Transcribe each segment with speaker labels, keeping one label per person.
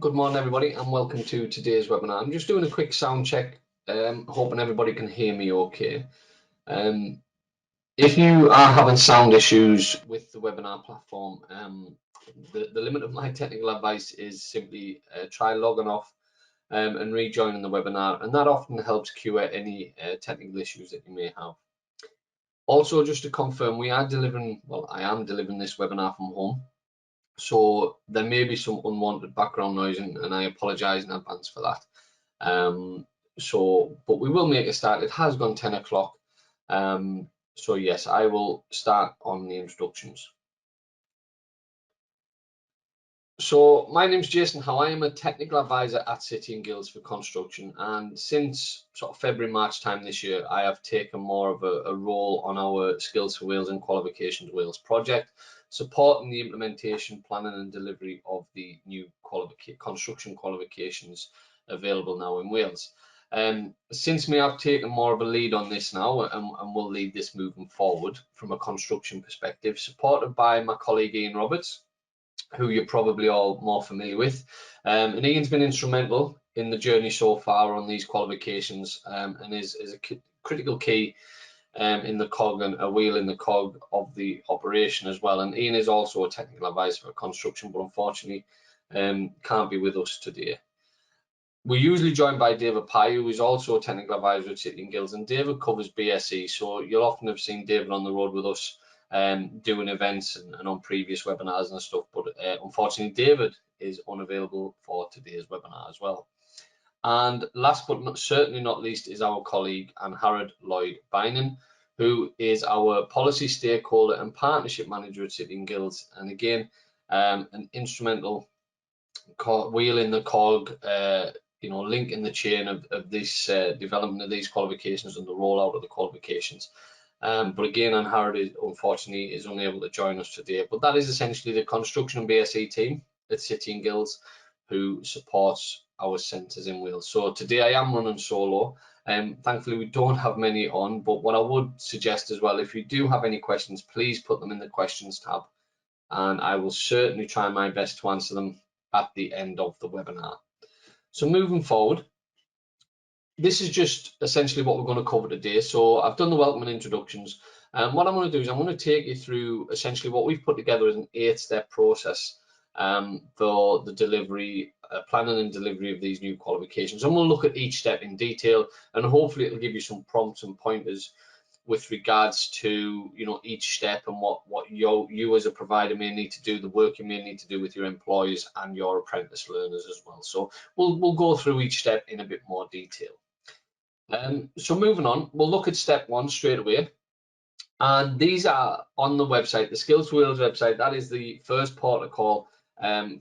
Speaker 1: Good morning, everybody, and welcome to today's webinar. I'm just doing a quick sound check, hoping everybody can hear me okay. If you are having sound issues with the webinar platform, the limit of my technical advice is simply try logging off and rejoining the webinar, and that often helps cure any technical issues that you may have. Also, just to confirm, I am delivering this webinar from home. So there may be some unwanted background noise, and I apologise in advance for that. But we will make a start. It has gone 10 o'clock. So yes, I will start on the introductions. So my name's Jason Howe. I am a technical advisor at City and Guilds for construction, and since sort of February, March time this year, I have taken more of a role on our Skills for Wales and Qualifications Wales project, supporting the implementation, planning and delivery of the new construction qualifications available now in Wales. Since me, I've taken more of a lead on this now, and will lead this moving forward from a construction perspective, supported by my colleague Ian Roberts, who you're probably all more familiar with. And Ian's been instrumental in the journey so far on these qualifications, and is a critical key in the cog and a wheel in the cog of the operation as well. And Ian is also a technical advisor for construction, but unfortunately can't be with us today. We're usually joined by David Pye, who is also a technical advisor at City and Guilds, and David covers BSE, so you'll often have seen David on the road with us doing events and on previous webinars and stuff, but unfortunately David is unavailable for today's webinar as well. And last but certainly not least is our colleague Anharad Lloyd Bynan, who is our policy stakeholder and partnership manager at City and Guilds, and again an instrumental wheel in the cog, link in the chain of this development of these qualifications and the rollout of the qualifications. But again, Anharad unfortunately is unable to join us today. But that is essentially the construction and BSE team at City and Guilds who supports our centres in Wales. So today I am running solo. Thankfully we don't have many on, but what I would suggest as well, if you do have any questions, please put them in the questions tab, and I will certainly try my best to answer them at the end of the webinar. So moving forward, this is just essentially what we're going to cover today. So I've done the welcome and introductions, and what I'm going to do is I'm going to take you through essentially what we've put together as an 8-step process for the delivery, planning and delivery of these new qualifications. And we'll look at each step in detail, and hopefully it'll give you some prompts and pointers with regards to each step and what you as a provider may need to do, the work you may need to do with your employees and your apprentice learners as well. So we'll go through each step in a bit more detail. So moving on, we'll look at step 1 straight away, and these are on the website, the Skills for Wales website. That is the first protocol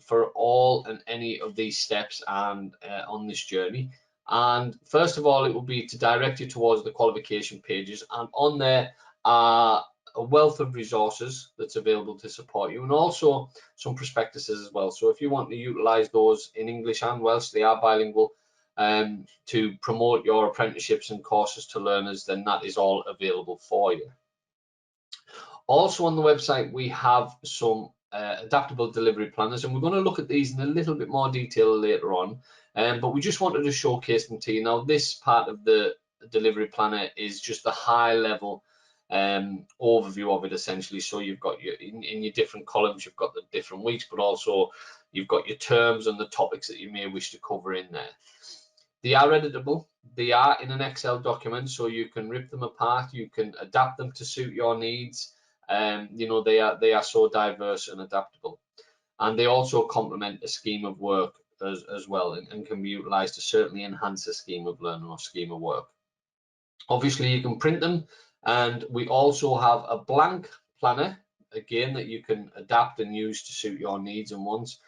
Speaker 1: for all and any of these steps and on this journey. And first of all, it will be to direct you towards the qualification pages, and on there are a wealth of resources that's available to support you, and also some prospectuses as well. So if you want to utilize those in English and Welsh, they are bilingual, to promote your apprenticeships and courses to learners, then that is all available for you. Also on the website we have some adaptable delivery planners, and we're going to look at these in a little bit more detail later on, but we just wanted to showcase them to you. Now this part of the delivery planner is just a high level overview of it essentially. So you've got in your different columns, you've got the different weeks, but also you've got your terms and the topics that you may wish to cover in there. They are editable. They are in an Excel document, so you can rip them apart, you can adapt them to suit your needs. They are so diverse and adaptable, and they also complement a scheme of work as well, and can be utilized to certainly enhance a scheme of learning or scheme of work. Obviously you can print them, and we also have a blank planner again that you can adapt and use to suit your needs and wants,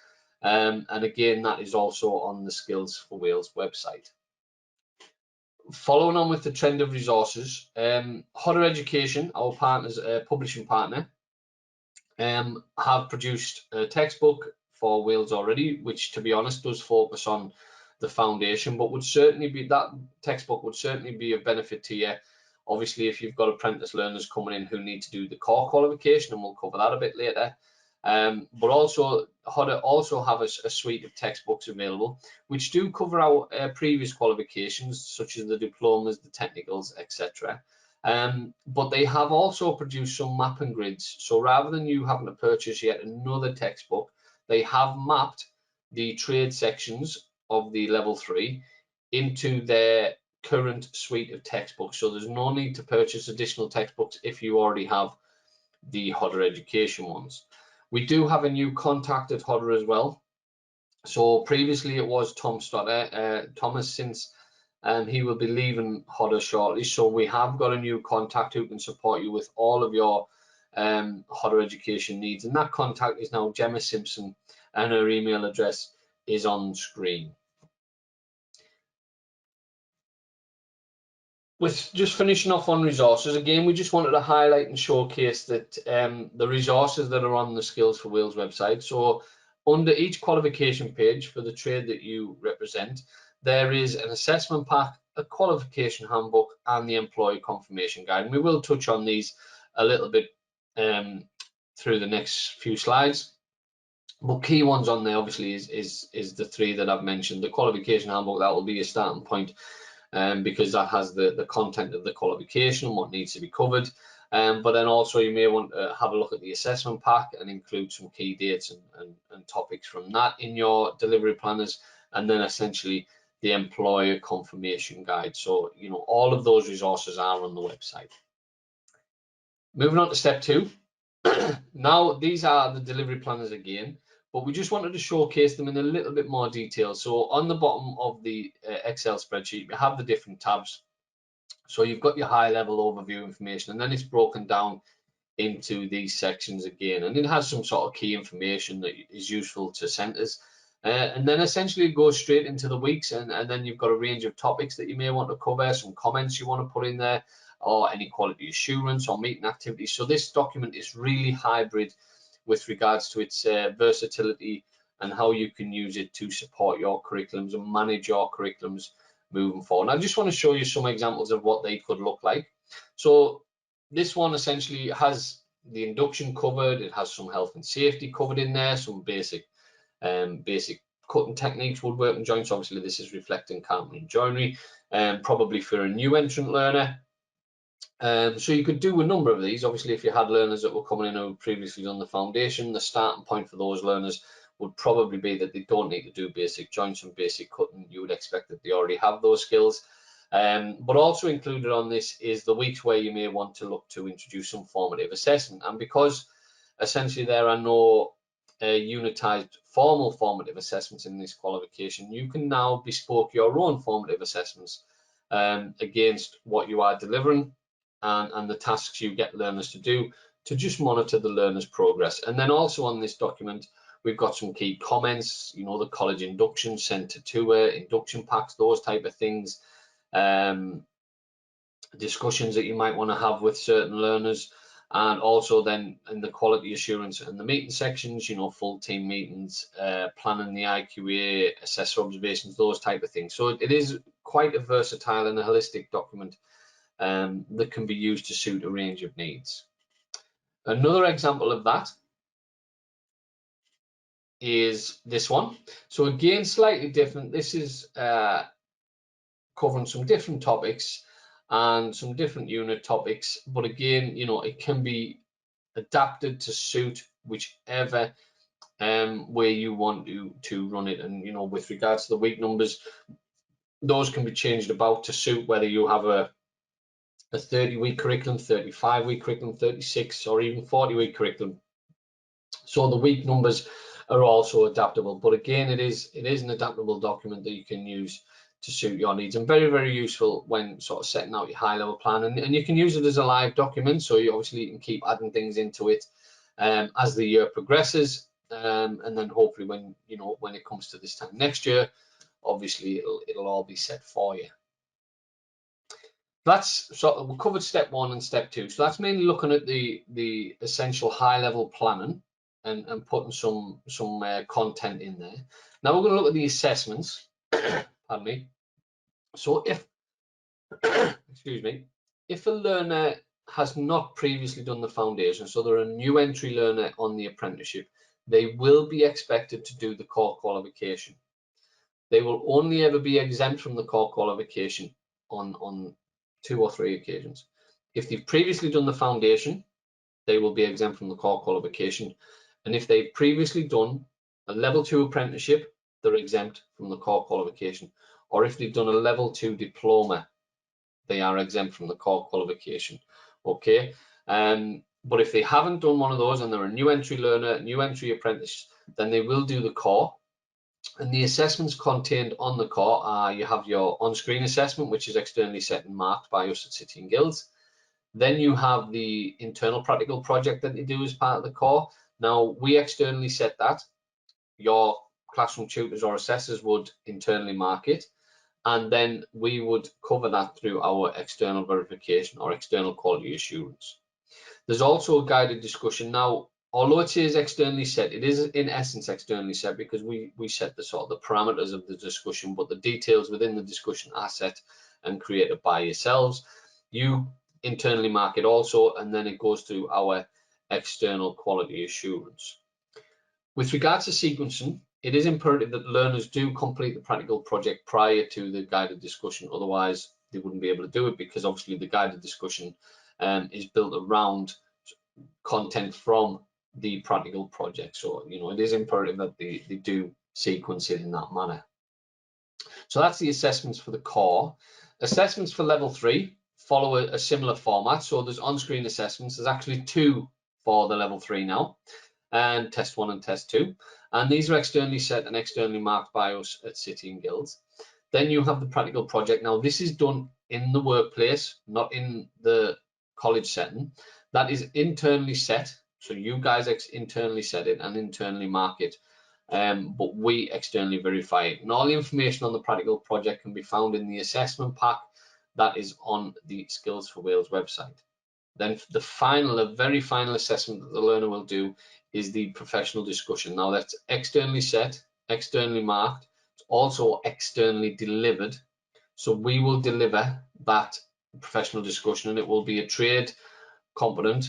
Speaker 1: and again that is also on the Skills for Wales website. Following on with the trend of resources, Hodder Education, our partners, publishing partner, have produced a textbook for Wales already, which to be honest does focus on the foundation, but that textbook would certainly be of benefit to you. Obviously, if you've got apprentice learners coming in who need to do the core qualification, and we'll cover that a bit later, but also Hodder also have a suite of textbooks available, which do cover our previous qualifications, such as the diplomas, the technicals, etc. But they have also produced some mapping grids. So rather than you having to purchase yet another textbook, they have mapped the trade sections of the level 3 into their current suite of textbooks. So there's no need to purchase additional textbooks if you already have the Hodder education ones. We do have a new contact at Hodder as well. So previously it was Tom Stotter, Thomas, since he will be leaving Hodder shortly. So we have got a new contact who can support you with all of your Hodder education needs. And that contact is now Gemma Simpson, and her email address is on screen. With just finishing off on resources, again, we just wanted to highlight and showcase that the resources that are on the Skills for Wales website. So under each qualification page for the trade that you represent, there is an assessment pack, a qualification handbook, and the employee confirmation guide. And we will touch on these a little bit through the next few slides. But key ones on there obviously is the three that I've mentioned. The qualification handbook, that will be a starting point, because that has the content of the qualification and what needs to be covered. But then also you may want to have a look at the assessment pack and include some key dates and topics from that in your delivery planners, and then essentially the employer confirmation guide. So, you know, all of those resources are on the website. Moving on to step 2. Now, these are the delivery planners again, but we just wanted to showcase them in a little bit more detail. So on the bottom of the Excel spreadsheet, we have the different tabs. So you've got your high level overview information, and then it's broken down into these sections again, and it has some sort of key information that is useful to centres. And then essentially it goes straight into the weeks, and then you've got a range of topics that you may want to cover, some comments you want to put in there, or any quality assurance or meeting activities. So this document is really hybrid with regards to its versatility and how you can use it to support your curriculums and manage your curriculums moving forward. And I just want to show you some examples of what they could look like. So this one essentially has the induction covered, it has some health and safety covered in there, some basic cutting techniques, woodworking joints. Obviously this is reflecting carpentry and joinery, probably for a new entrant learner. So you could do a number of these. Obviously, if you had learners that were coming in who had previously done the foundation, the starting point for those learners would probably be that they don't need to do basic joints and basic cutting. You would expect that they already have those skills. But also included on this is the weeks where you may want to look to introduce some formative assessment. And because essentially there are no unitized formal formative assessments in this qualification, you can now bespoke your own formative assessments against what you are delivering and the tasks you get learners to do, to just monitor the learner's progress. And then also on this document, we've got some key comments, you know, the college induction, centre tour, induction packs, those type of things, discussions that you might want to have with certain learners, and also then in the quality assurance and the meeting sections, you know, full team meetings, planning the IQA, assessor observations, those type of things. So it is quite a versatile and a holistic document that can be used to suit a range of needs. Another example of that is this one. So again, slightly different. This is covering some different topics and some different unit topics, but again, you know, it can be adapted to suit whichever way you want to run it. And you know, with regards to the week numbers, those can be changed about to suit whether you have a 30-week curriculum, 35-week curriculum, 36 or even 40-week curriculum. So the week numbers are also adaptable, but again, it is an adaptable document that you can use to suit your needs, and very, very useful when sort of setting out your high-level plan. And you can use it as a live document, so you obviously can keep adding things into it as the year progresses, and then hopefully when it comes to this time next year, obviously it'll all be set for you. That's sort of, we covered step 1 and step 2. So that's mainly looking at the essential high-level planning and putting some content in there. Now we're going to look at the assessments. Pardon me. So if excuse me, if a learner has not previously done the foundation, so they're a new entry learner on the apprenticeship, they will be expected to do the core qualification. They will only ever be exempt from the core qualification on 2 or 3 occasions. If they've previously done the foundation, they will be exempt from the core qualification. And if they've previously done a level 2 apprenticeship, they're exempt from the core qualification. Or if they've done a level 2 diploma, they are exempt from the core qualification. Okay. But if they haven't done one of those and they're a new entry learner, new entry apprentice, then they will do the core. And the assessments contained on the core are, you have your on-screen assessment, which is externally set and marked by us at City and Guilds. Then you have the internal practical project that you do as part of the core. Now, we externally set that. Your classroom tutors or assessors would internally mark it. And then we would cover that through our external verification or external quality assurance. There's also a guided discussion. Now, although it is externally set, it is in essence externally set because we set the sort of the parameters of the discussion, but the details within the discussion are set and created by yourselves. You internally mark it also, and then it goes through our external quality assurance. With regards to sequencing, it is imperative that learners do complete the practical project prior to the guided discussion, otherwise they wouldn't be able to do it, because obviously the guided discussion is built around content from the practical project. So, you know, it is imperative that they do sequence it in that manner. So that's the assessments for the core. Assessments for level 3 follow a similar format. So there's on-screen assessments. There's actually 2 for the level 3 now, and test 1 and test 2. And these are externally set and externally marked by us at City and Guilds. Then you have the practical project. Now, this is done in the workplace, not in the college setting. That is internally set. So you guys internally set it and internally mark it. But we externally verify it. And all the information on the practical project can be found in the assessment pack that is on the Skills for Wales website. Then the very final assessment that the learner will do is the professional discussion. Now, that's externally set, externally marked, it's also externally delivered. So we will deliver that professional discussion, and it will be a trade competent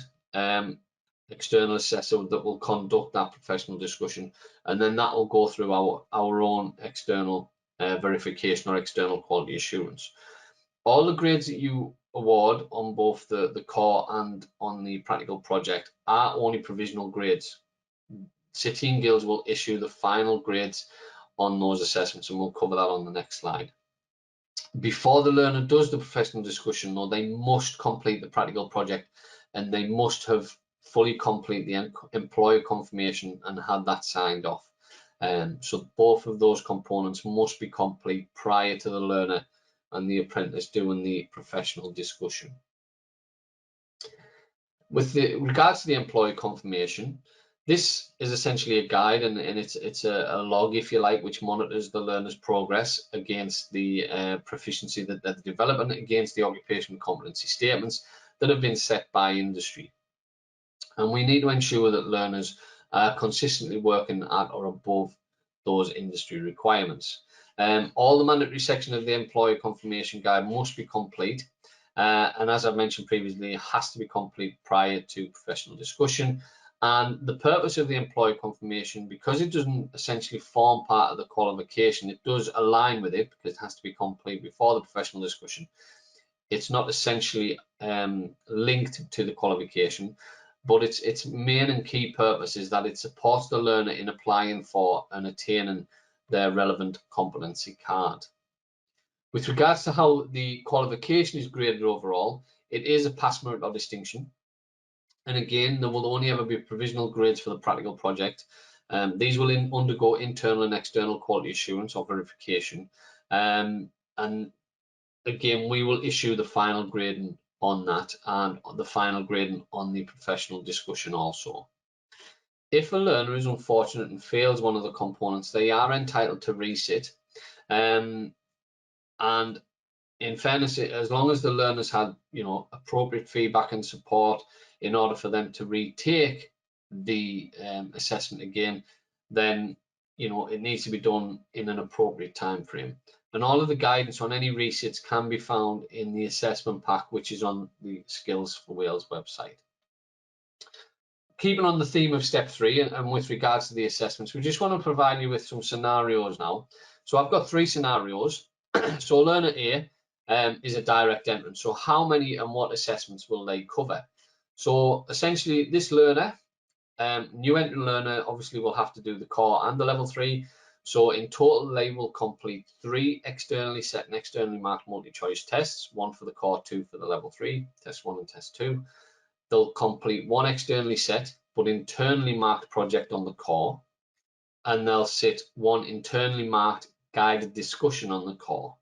Speaker 1: external assessor that will conduct that professional discussion, and then that will go through our own external verification or external quality assurance. All the grades that you award on both the core and on the practical project are only provisional grades. City and Guilds will issue the final grades on those assessments, and we'll cover that on the next slide. Before the learner does the professional discussion, though, they must complete the practical project, and they must have fully complete the employer confirmation and had that signed off. So both of those components must be complete prior to the learner and the apprentice doing the professional discussion. With regards to the employer confirmation, this is essentially a guide, and it's a log, if you like, which monitors the learner's progress against the proficiency that they're developing against the occupational competency statements that have been set by industry. And we need to ensure that learners are consistently working at or above those industry requirements. All the mandatory section of the employer confirmation guide must be complete. And as I've mentioned previously, it has to be complete prior to professional discussion. And the purpose of the employer confirmation, because it doesn't essentially form part of the qualification, it does align with it because it has to be complete before the professional discussion. It's not essentially linked to the qualification, but its main and key purpose is that it supports the learner in applying for and attaining their relevant competency card. With regards to how the qualification is graded overall, it is a pass, merit or distinction. And again, there will only ever be provisional grades for the practical project. These will undergo internal and external quality assurance or verification. And again, we will issue the final grading on that and the final grading on the professional discussion also. If a learner is unfortunate and fails one of the components, they are entitled to resit. And in fairness, as long as the learners had, appropriate feedback and support in order for them to retake the assessment again, then, it needs to be done in an appropriate time frame. And all of the guidance on any resits can be found in the assessment pack, which is on the Skills for Wales website. keeping on the theme of step 3 and with regards to the assessments, we just want to provide you with some scenarios now. So I've got 3 scenarios. So learner A is a direct entrant. So how many and what assessments will they cover? So essentially this learner, new entrant learner, obviously will have to do the core and the level 3. So in total, they will complete 3 externally set and externally marked multi-choice tests, 1 for the core, 2 for the level 3, test 1 and test 2. They'll complete 1 externally set but internally marked project on the core, and they'll sit 1 internally marked guided discussion on the core.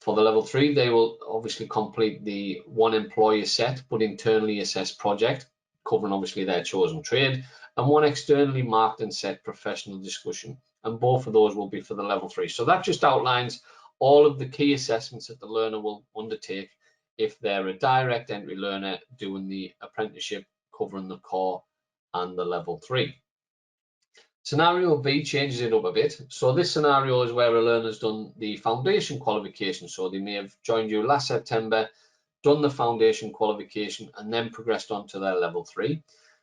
Speaker 1: For the level 3, they will obviously complete the 1 employer set but internally assessed project, covering obviously their chosen trade, and 1 externally marked and set professional discussion, and both of those will be for the level 3. So that just outlines all of the key assessments that the learner will undertake if they're a direct entry learner doing the apprenticeship covering the core and the level 3. Scenario B changes it up a bit. So this scenario is where a learner's done the foundation qualification. So they may have joined you last September, done the foundation qualification, and then progressed on to their level 3.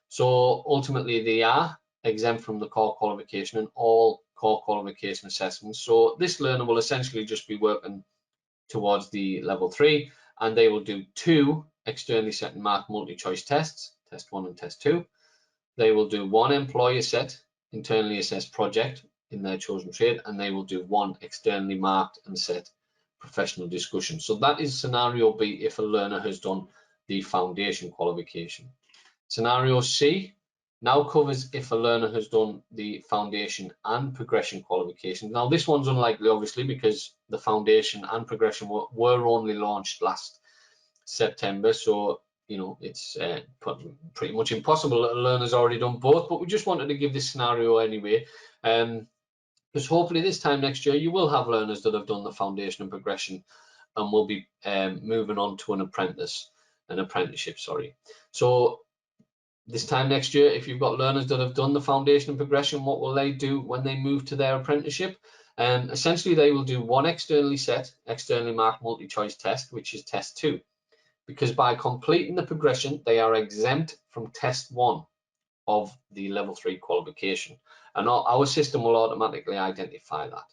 Speaker 1: So ultimately they are exempt from the core qualification and all core qualification assessments. So this learner will essentially just be working towards the level 3, and they will do 2 externally set and marked multi-choice tests, test 1 and test 2. They will do 1 employer set internally assessed project in their chosen trade, and they will do 1 externally marked and set professional discussion. So that is scenario B if a learner has done the foundation qualification. Scenario C now covers if a learner has done the foundation and progression qualification. Now this one's unlikely obviously because the foundation and progression were only launched last September, so you know it's pretty much impossible that a learner's already done both, but we just wanted to give this scenario anyway, because hopefully this time next year you will have learners that have done the foundation and progression and will be moving on to an apprenticeship. So this time next year, if you've got learners that have done the foundation and progression, what will they do when they move to their apprenticeship? Essentially they will do 1 externally set, externally marked multi-choice test, which is test 2. Because by completing the progression, they are exempt from test 1 of the level 3 qualification. And our system will automatically identify that.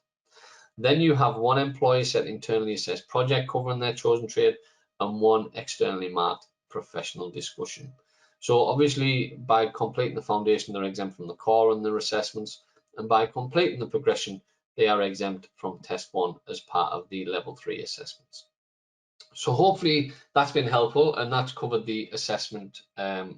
Speaker 1: Then you have 1 employee set internally assessed project covering their chosen trade and 1 externally marked professional discussion. So obviously by completing the foundation, they're exempt from the core and their assessments. And by completing the progression, they are exempt from test 1 as part of the level 3 assessments. So hopefully that's been helpful, and that's covered the assessment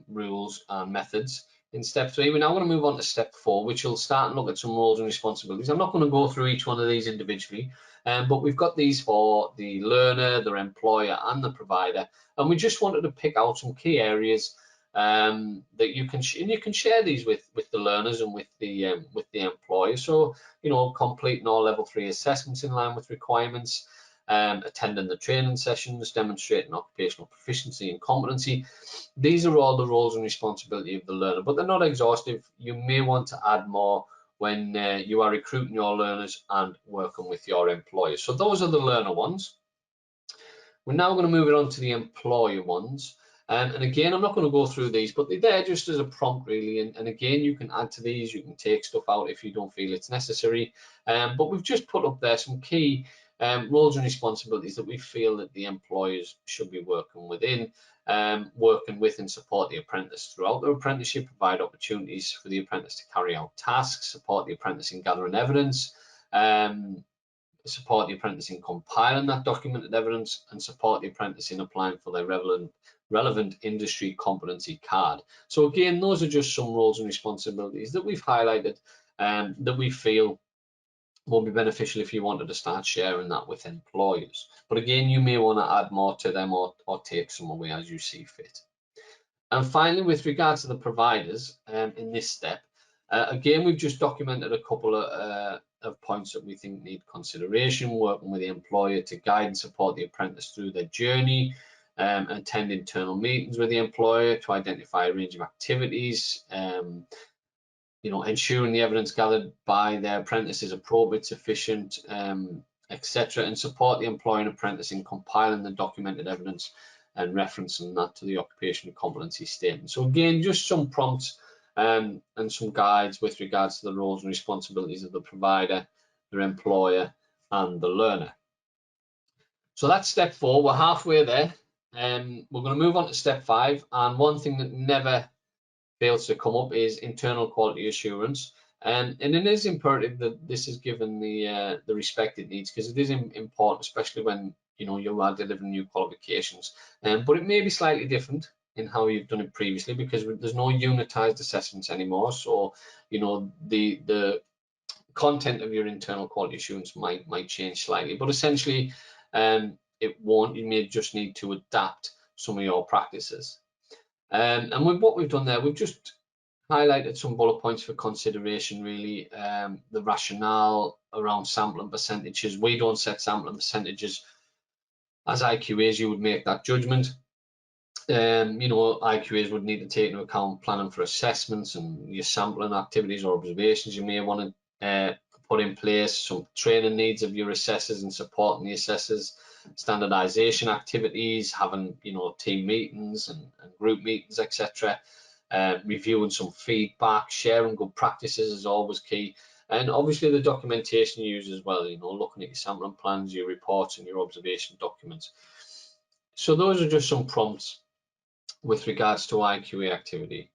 Speaker 1: rules and methods in step 3. We're now going to move on to step 4, which will start and look at some roles and responsibilities. I'm not going to go through each one of these individually, but we've got these for the learner, their employer, and the provider, and we just wanted to pick out some key areas that you can share these with the learners and with the employer. So you know, completing all level 3 assessments in line with requirements. Attending the training sessions, demonstrating occupational proficiency and competency. These are all the roles and responsibility of the learner, but they're not exhaustive. You may want to add more when you are recruiting your learners and working with your employers. So those are the learner ones. We're now going to move it on to the employer ones. And again, I'm not going to go through these, but they're there just as a prompt really. And again, you can add to these, you can take stuff out if you don't feel it's necessary. But we've just put up there some key roles and responsibilities that we feel that the employers should be working within, working with and support the apprentice throughout their apprenticeship, provide opportunities for the apprentice to carry out tasks, support the apprentice in gathering evidence, support the apprentice in compiling that documented evidence, and support the apprentice in applying for their relevant industry competency card. So again, those are just some roles and responsibilities that we've highlighted that we feel will be beneficial if you wanted to start sharing that with employers. But again, you may want to add more to them or take some away as you see fit. And finally, with regard to the providers in this step, again, we've just documented a couple of points that we think need consideration, working with the employer to guide and support the apprentice through their journey, attend internal meetings with the employer to identify a range of activities, you know, ensuring the evidence gathered by their apprentice is appropriate, sufficient, etc., and support the employer and apprentice in compiling the documented evidence and referencing that to the occupational competency statement. So again, just some prompts and some guides with regards to the roles and responsibilities of the provider, their employer, and the learner. So that's step 4. We're halfway there. We're going to move on to step 5. And one thing that never fails to come up is internal quality assurance. And it is imperative that this is given the respect it needs, because it is important, especially when you are delivering new qualifications. But it may be slightly different in how you've done it previously, because there's no unitized assessments anymore. So the content of your internal quality assurance might change slightly, but essentially it won't. You may just need to adapt some of your practices. And with what we've done there, we've just highlighted some bullet points for consideration, really. The rationale around sampling percentages. We don't set sampling percentages. As IQAs, you would make that judgment. IQAs would need to take into account planning for assessments and your sampling activities or observations you may want to put in place, some training needs of your assessors and supporting the assessors, standardization activities, having team meetings and group meetings, etc. Reviewing some feedback, sharing good practices is always key, and obviously the documentation you use as well, looking at your sampling plans, your reports, and your observation documents. So those are just some prompts with regards to IQA activity.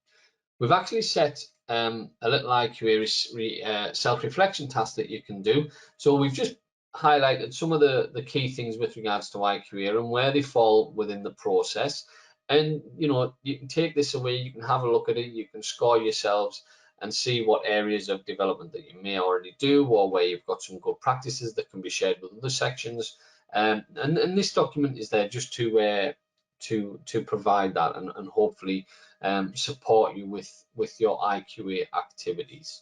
Speaker 1: We've actually set a little IQA self-reflection task that you can do. So we've just highlighted some of the key things with regards to IQA and where they fall within the process. And you can take this away, you can have a look at it, you can score yourselves and see what areas of development that you may already do, or where you've got some good practices that can be shared with other sections. And this document is there just to provide that and hopefully support you with your IQA activities.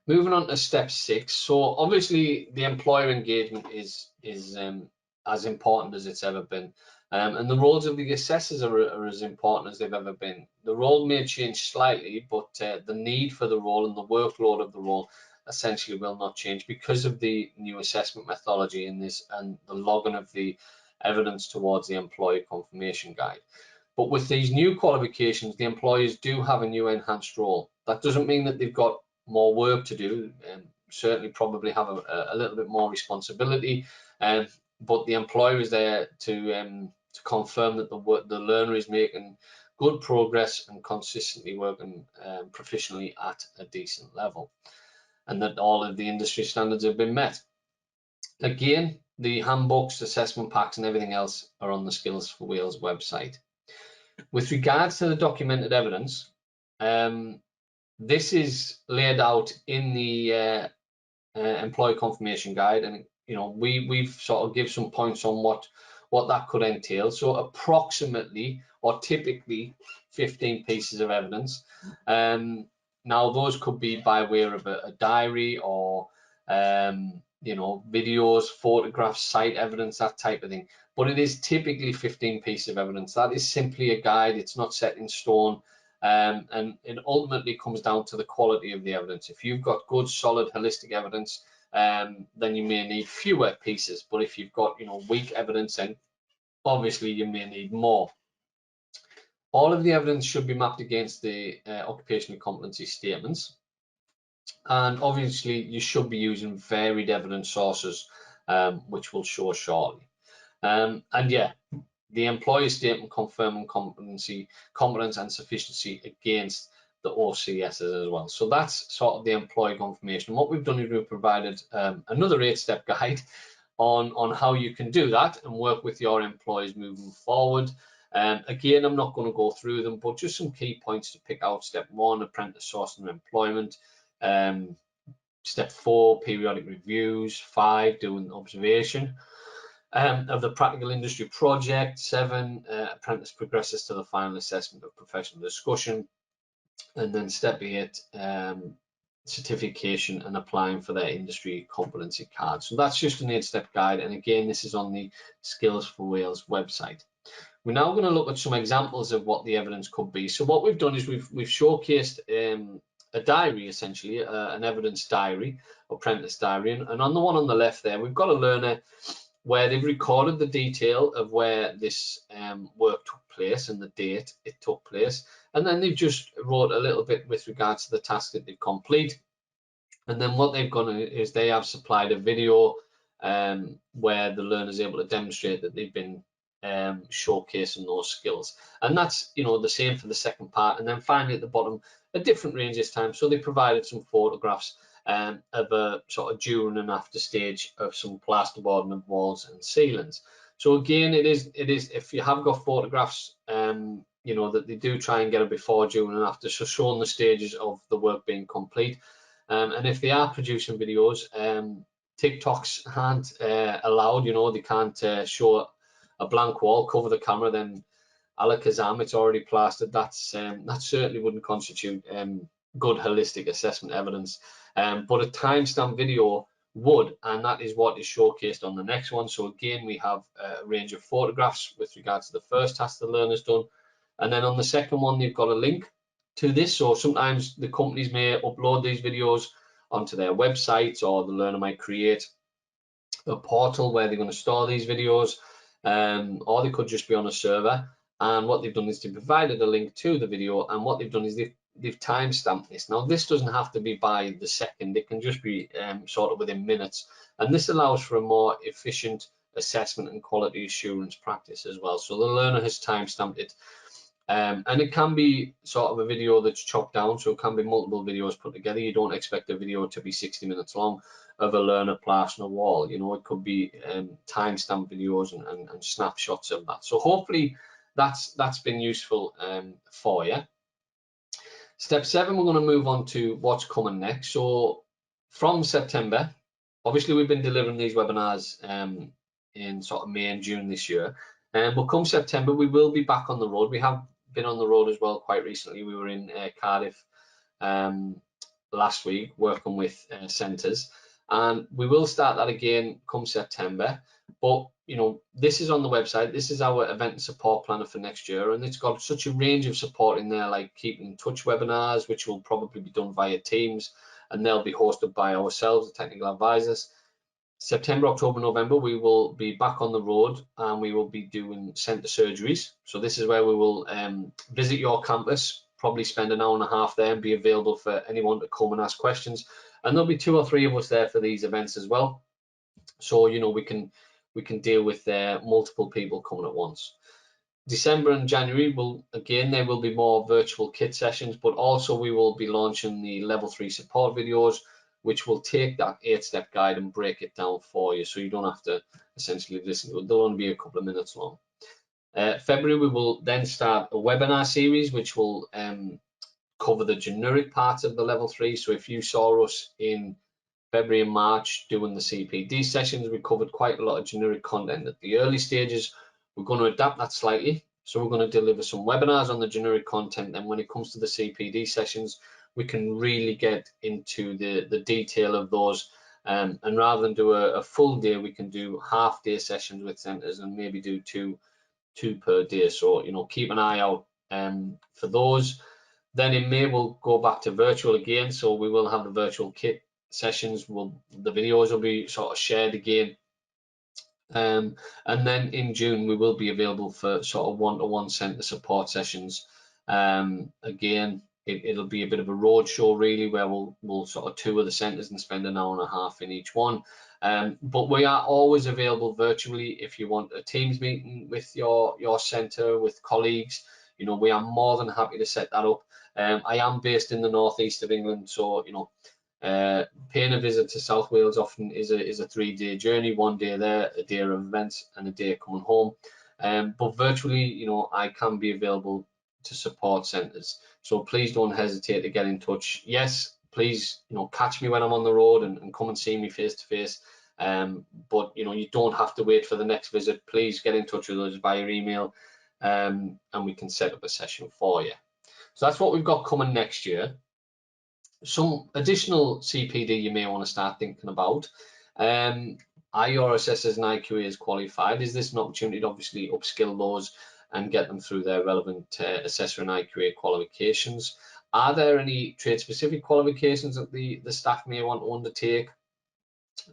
Speaker 1: Moving on to step 6. So obviously the employer engagement is as important as it's ever been, and the roles of the assessors are as important as they've ever been. The role may change slightly, but the need for the role and the workload of the role essentially will not change because of the new assessment methodology in this and the logging of the evidence towards the employee confirmation guide. But with these new qualifications, the employers do have a new enhanced role. That doesn't mean that they've got more work to do, and certainly probably have a little bit more responsibility, but the employer is there to confirm that the learner is making good progress and consistently working professionally at a decent level, and that all of the industry standards have been met. Again, the handbooks, assessment packs, and everything else are on the Skills for Wales website. With regards to the documented evidence, this is laid out in the employee confirmation guide, and we've sort of give some points on what that could entail. So approximately or typically 15 pieces of evidence. Now those could be by way of a diary or videos, photographs, site evidence, that type of thing. But it is typically 15 pieces of evidence. That is simply a guide. It's not set in stone. And it ultimately comes down to the quality of the evidence. If you've got good, solid, holistic evidence, then you may need fewer pieces. But if you've got weak evidence, then obviously you may need more. All of the evidence should be mapped against the occupational competency statements. And obviously you should be using varied evidence sources, which we'll show shortly. And yeah, the employer statement confirming competence and sufficiency against the OCSs as well. So that's sort of the employee confirmation. What we've done is we've provided another 8-step guide on how you can do that and work with your employees moving forward. Again, I'm not going to go through them, but just some key points to pick out. Step 1, apprentice sourcing and employment. Step 4, periodic reviews. 5, doing observation of the practical industry project. 7, apprentice progresses to the final assessment of professional discussion. And then step 8, certification and applying for their industry competency card. So that's just an 8-step guide, and again, this is on the Skills for Wales website. We're now going to look at some examples of what the evidence could be. So what we've done is we've showcased a diary, essentially, an evidence diary, apprentice diary, and on the one on the left there, we've got a learner where they've recorded the detail of where this work took place and the date it took place, and then they've just wrote a little bit with regards to the task that they've complete. And then what they've done is they have supplied a video where the learner is able to demonstrate that they've been showcasing those skills. And that's, you know, the same for the second part. And then finally at the bottom, a different range this time. So they provided some photographs of a sort of during and after stage of some plasterboarding of walls and ceilings. So again, it is if you have got photographs, you know, that they do try and get a before, during and after, so showing the stages of the work being complete. And if they are producing videos, TikToks aren't allowed, you know, they can't show a blank wall, cover the camera, then alakazam, it's already plastered. That certainly wouldn't constitute good holistic assessment evidence. But a timestamp video would, and that is what is showcased on the next one. So again, we have a range of photographs with regards to the first task the learner's done. And then on the second one, they've got a link to this. So sometimes the companies may upload these videos onto their website, or the learner might create a portal where they're going to store these videos, or they could just be on a server. And what they've done is they've provided a link to the video, and what they've done is they've timestamped this. Now, this doesn't have to be by the second, it can just be sort of within minutes, and this allows for a more efficient assessment and quality assurance practice as well. So the learner has timestamped it. And it can be sort of a video that's chopped down, so it can be multiple videos put together. You don't expect a video to be 60 minutes long of a learner plastering a wall. You know, it could be timestamp videos and snapshots of that. So hopefully that's been useful for you. Step 7, we're going to move on to what's coming next. So from September, obviously we've been delivering these webinars in sort of May and June this year. But come September, we will be back on the road. We have been on the road as well quite recently. We were in Cardiff last week working with centres, and we will start that again come September. But you know, this is on the website. This is our event and support planner for next year, and it's got such a range of support in there, like keeping in touch webinars, which will probably be done via Teams, and they'll be hosted by ourselves, the technical advisors. September, October, November, we will be back on the road, and we will be doing centre surgeries. So this is where we will visit your campus, probably spend an hour and a half there, and be available for anyone to come and ask questions. And there'll be 2 or 3 of us there for these events as well. So, you know, we can deal with multiple people coming at once. December and January there will be more virtual kit sessions, but also we will be launching the level 3 support videos, which will take that 8-step guide and break it down for you, so you don't have to essentially listen to it. They'll only be a couple of minutes long. February, we will then start a webinar series, which will cover the generic parts of the level 3. So if you saw us in February and March doing the CPD sessions, we covered quite a lot of generic content at the early stages. We're going to adapt that slightly. So we're going to deliver some webinars on the generic content. And when it comes to the CPD sessions, we can really get into the detail of those. And rather than do a full day, we can do half-day sessions with centres and maybe do two per day. So, you know, keep an eye out for those. Then in May, we'll go back to virtual again. So we will have the virtual kit sessions. The videos will be sort of shared again. And then in June, we will be available for sort of one-to-one centre support sessions. Again, it'll be a bit of a road show really, where we'll sort of tour the centres and spend an hour and a half in each one. But we are always available virtually if you want a Teams meeting with your centre, with colleagues. You know, we are more than happy to set that up. I am based in the northeast of England, so you know, paying a visit to South Wales often is a 3-day journey, 1 day there, a day of events, and a day coming home. But virtually, you know, I can be available to support centres. So please don't hesitate to get in touch. Yes, please, you know, catch me when I'm on the road and come and see me face to face. But you know, you don't have to wait for the next visit. Please get in touch with us via email, and we can set up a session for you. So that's what we've got coming next year. Some additional CPD you may want to start thinking about. Are your assessors and IQAs qualified? Is this an opportunity to obviously upskill those and get them through their relevant assessor and IQA qualifications? Are there any trade-specific qualifications that the staff may want to undertake?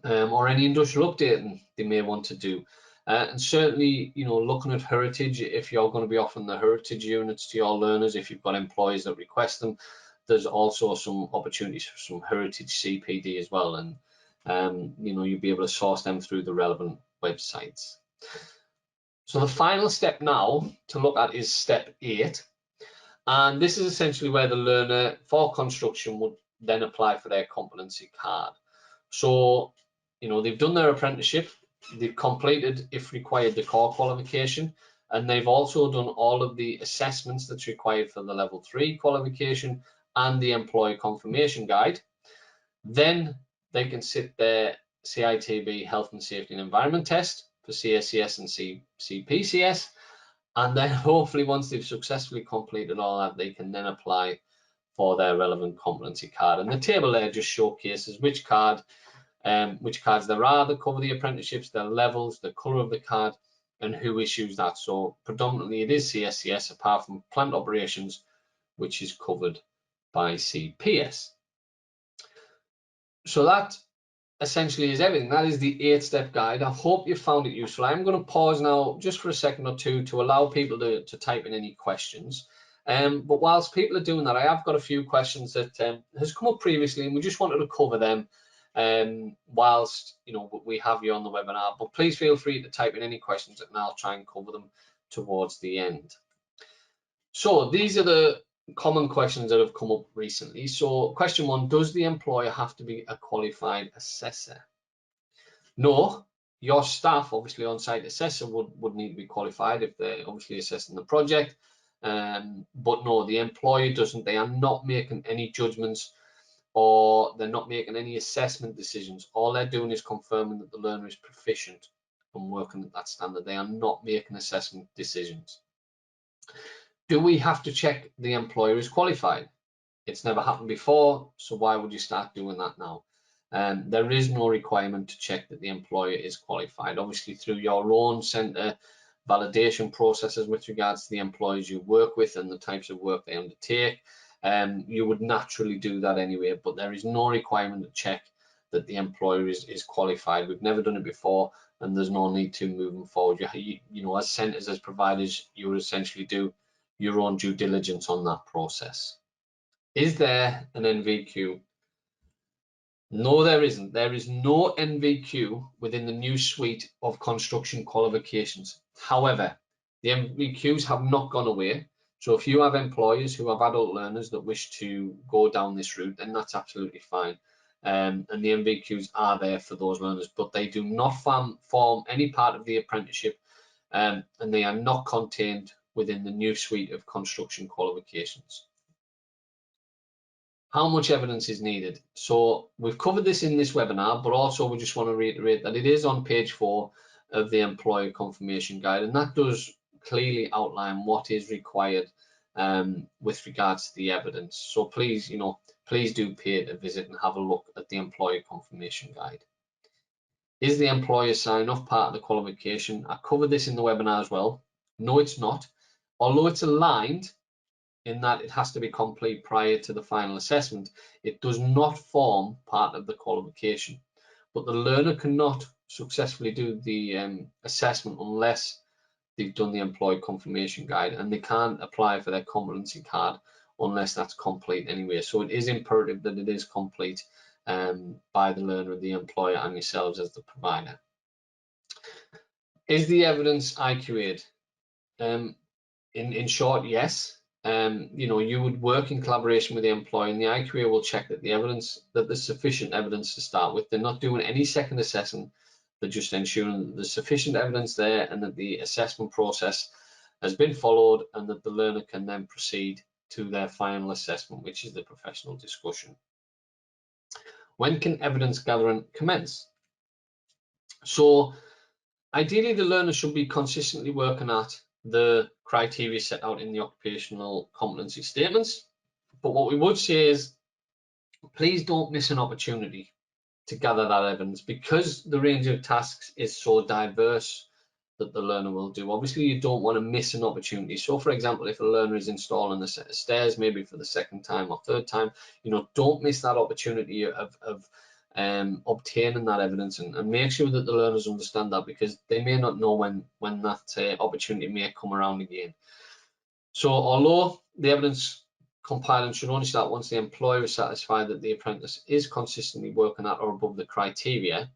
Speaker 1: or any industrial updating they may want to do. And certainly, looking at heritage, if you're going to be offering the heritage units to your learners, if you've got employees that request them, there's also some opportunities for some heritage CPD as well. And, you'll be able to source them through the relevant websites. So the final step now to look at is step 8. And this is essentially where the learner for construction would then apply for their competency card. So, they've done their apprenticeship, they've completed, if required, the core qualification, and they've also done all of the assessments that's required for the level 3 qualification and the employer confirmation guide. Then they can sit their CITB health and safety and environment test for CSCS and CPCS. And then hopefully once they've successfully completed all that, they can then apply for their relevant competency card. And the table there just showcases which cards there are that cover the apprenticeships, their levels, the colour of the card, and who issues that. So predominantly it is CSCS, apart from plant operations, which is covered by CPS. So that essentially is everything. That is the 8-step guide. I hope you found it useful. I'm going to pause now just for a second or two to allow people to type in any questions. But whilst people are doing that, I have got a few questions that has come up previously, and we just wanted to cover them whilst we have you on the webinar. But please feel free to type in any questions and I'll try and cover them towards the end. So these are the common questions that have come up recently. So question 1, does the employer have to be a qualified assessor? No, your staff, obviously on-site assessor, would need to be qualified if they're obviously assessing the project. But no, the employer doesn't. They are not making any judgments, or they're not making any assessment decisions. All they're doing is confirming that the learner is proficient and working at that standard. They are not making assessment decisions. Do we have to check the employer is qualified? It's never happened before, so why would you start doing that now? There is no requirement to check that the employer is qualified. Obviously, through your own centre validation processes with regards to the employees you work with and the types of work they undertake, you would naturally do that anyway, but there is no requirement to check that the employer is qualified. We've never done it before, and there's no need to moving forward. As centres, as providers, you would essentially do your own due diligence on that process. Is there an NVQ? No, there isn't. There is no NVQ within the new suite of construction qualifications. However, the NVQs have not gone away. So if you have employers who have adult learners that wish to go down this route, then that's absolutely fine. And the NVQs are there for those learners, but they do not form any part of the apprenticeship, and they are not contained within the new suite of construction qualifications. How much evidence is needed? So we've covered this in this webinar, but also we just want to reiterate that it is on page 4 of the employer confirmation guide, and that does clearly outline what is required with regards to the evidence. So please, please do pay a visit and have a look at the employer confirmation guide. Is the employer sign-off part of the qualification? I covered this in the webinar as well. No, it's not. Although it's aligned in that it has to be complete prior to the final assessment, it does not form part of the qualification. But the learner cannot successfully do the assessment unless they've done the employee confirmation guide, and they can't apply for their competency card unless that's complete anyway. So it is imperative that it is complete by the learner, the employer, and yourselves as the provider. Is the evidence IQA'd? In short, yes. You would work in collaboration with the employer, and the IQA will check that there's sufficient evidence to start with. They're not doing any second assessment. They're just ensuring that there's sufficient evidence there and that the assessment process has been followed, and that the learner can then proceed to their final assessment, which is the professional discussion. When can evidence gathering commence? So ideally, the learner should be consistently working at the criteria set out in the occupational competency statements. But what we would say is, please don't miss an opportunity to gather that evidence, because the range of tasks is so diverse that the learner will do. Obviously, you don't want to miss an opportunity. So for example, if a learner is installing a set of stairs, maybe for the second time or third time, don't miss that opportunity of obtaining that evidence, and make sure that the learners understand that, because they may not know when that opportunity may come around again. So although the evidence compiling should only start once the employer is satisfied that the apprentice is consistently working at or above the criteria,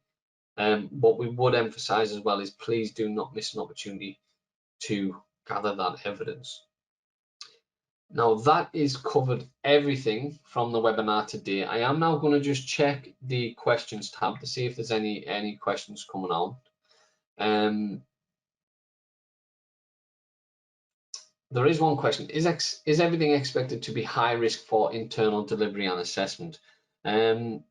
Speaker 1: what we would emphasize as well is please do not miss an opportunity to gather that evidence. Now that is covered everything from the webinar today. I am now going to just check the questions tab to see if there's any questions coming on. There is one question: is everything expected to be high risk for internal delivery and assessment? I'm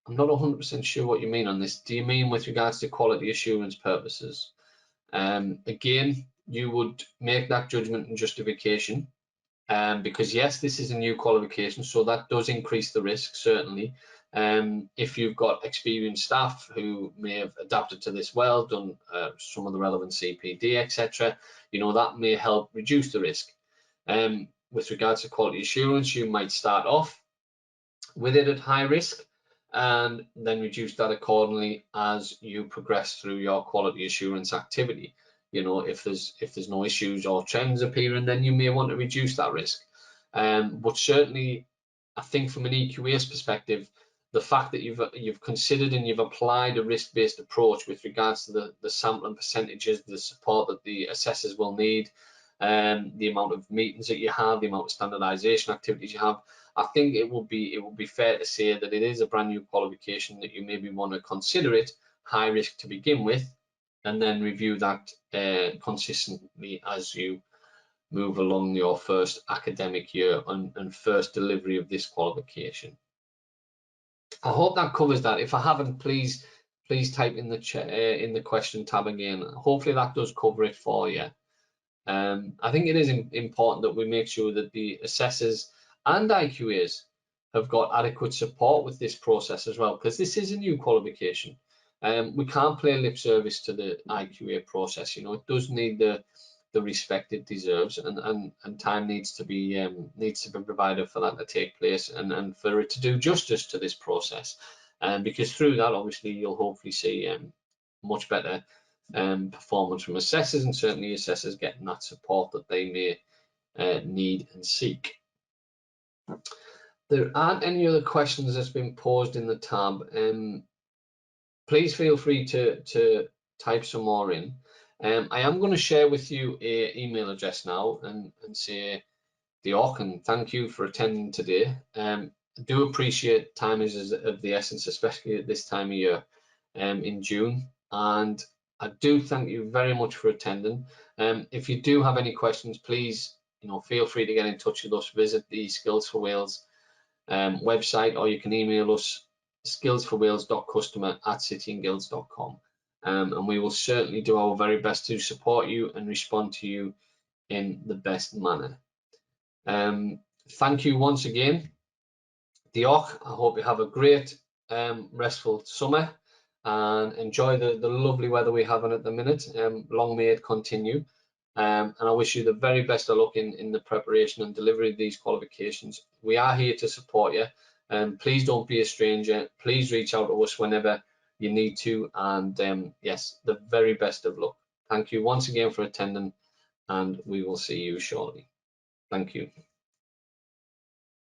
Speaker 1: not 100% sure what you mean on this. Do you mean with regards to quality assurance purposes? Again, you would make that judgment and justification, because yes, this is a new qualification, so that does increase the risk, certainly. If you've got experienced staff who may have adapted to this well, done some of the relevant CPD, etc., you know, that may help reduce the risk. With regards to quality assurance, you might start off with it at high risk and then reduce that accordingly as you progress through your quality assurance activity. You know, if there's no issues or trends appearing, then you may want to reduce that risk. But certainly, I think from an EQA's perspective, the fact that you've considered and you've applied a risk-based approach with regards to the sampling percentages, the support that the assessors will need, the amount of meetings that you have, the amount of standardization activities you have, I think it will be fair to say that it is a brand new qualification that you maybe want to consider it high risk to begin with, and then review that consistently as you move along your first academic year and first delivery of this qualification. I hope that covers that. If I haven't, please type in the chat, in the question tab again. Hopefully that does cover it for you. I think it is important that we make sure that the assessors and IQAs have got adequate support with this process as well, because this is a new qualification. We can't play lip service to the IQA process. You know, it does need the respect it deserves, and time needs to be provided for that to take place, and for it to do justice to this process. Because through that, obviously, you'll hopefully see much better performance from assessors, and certainly assessors getting that support that they may need and seek. There aren't any other questions that's been posed in the tab. Please feel free to type some more in. I am going to share with you an email address now and say, Diolch, and thank you for attending today. I do appreciate time is of the essence, especially at this time of year in June, and I do thank you very much for attending. If you do have any questions, please, you know, feel free to get in touch with us. Visit the Skills for Wales website, or you can email us skillsforwales.customer@cityandguilds.com, and we will certainly do our very best to support you and respond to you in the best manner. Thank you once again. Diolch. I hope you have a great restful summer and enjoy the lovely weather we're having at the minute. Long may it continue. And I wish you the very best of luck in the preparation and delivery of these qualifications. We are here to support you. Please don't be a stranger. Please reach out to us whenever you need to. And yes, the very best of luck. Thank you once again for attending, and we will see you shortly. Thank you.